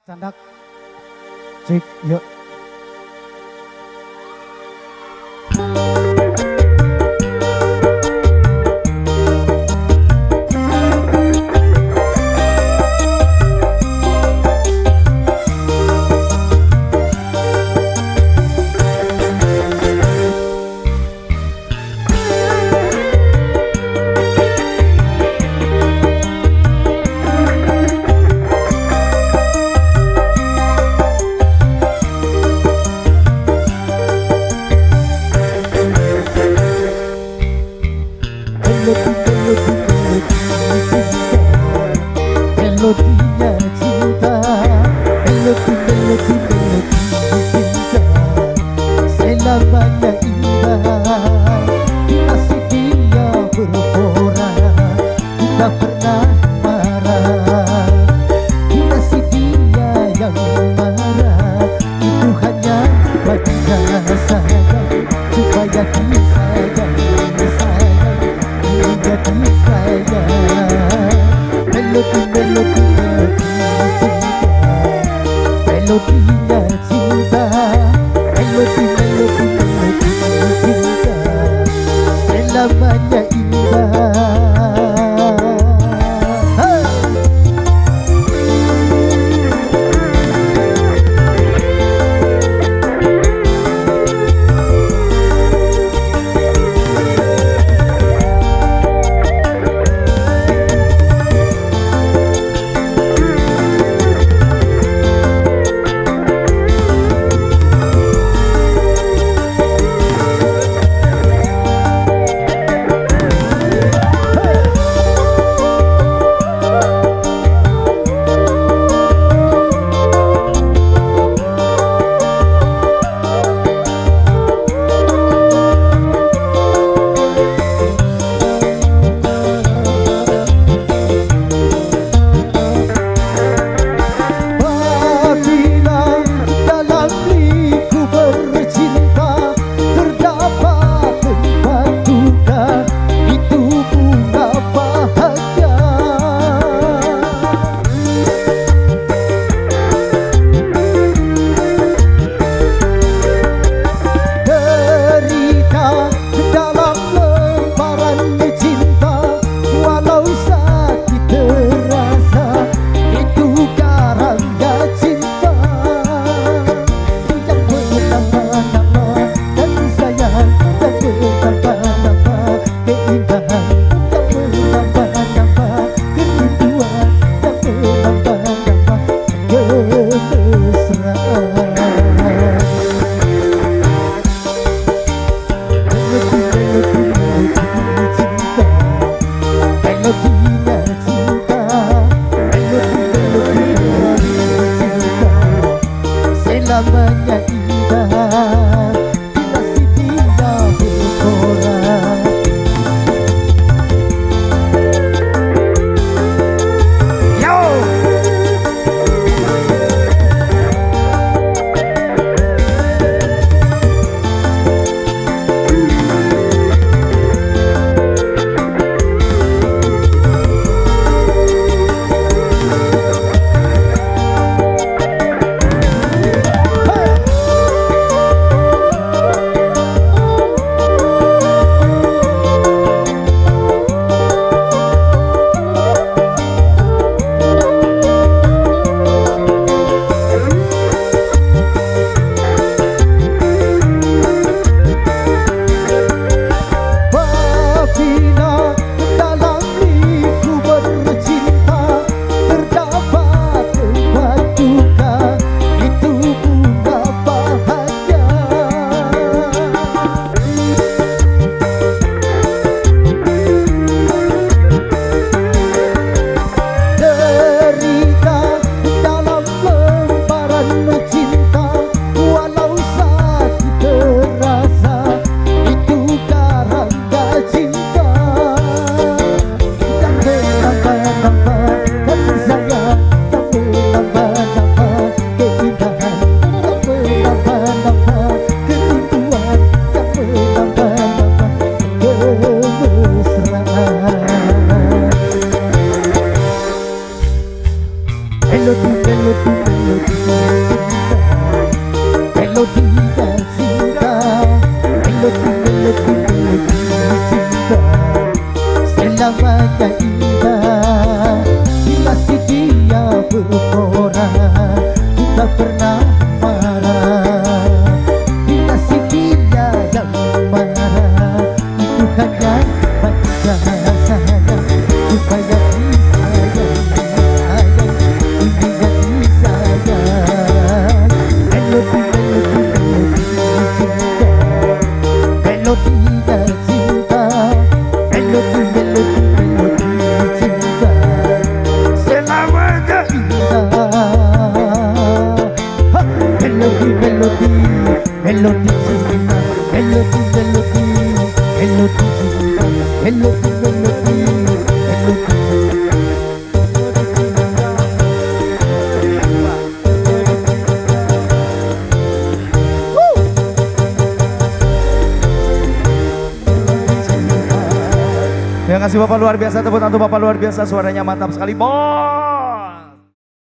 Candak. Cik, yuk. Melodinya cinta, melodi cinta, selamanya indah. Kasih dia berpora, tak pernah marah. Kasih dia yang marah, itu hanya baginya saja, supaya dia sayang menjadi saya. Melodinya cinta, melodi cinta, selamanya indah. Selamanya indah, kasih dia berpora. Yo! melodi melodi cinta, melodi dan cinta, melodi melodi melodi cinta, selamanya indah. Bila si dia berkorak, ku tak pernah marah. Bila si dia yang marah, itu hanya bagi saya supaya disayang, ini jadi sayang. Melodi melodi melodi cinta, melodi dan cinta, melodi melodi melodi cinta, selamanya indah. Ha! Melodi melodi melodi cinta, melodi melodi melodi cinta, melodi melodi melodi cinta. Terima kasih Bapak luar biasa, tepuk tangan untuk Bapak luar biasa, suaranya mantap sekali, Bos.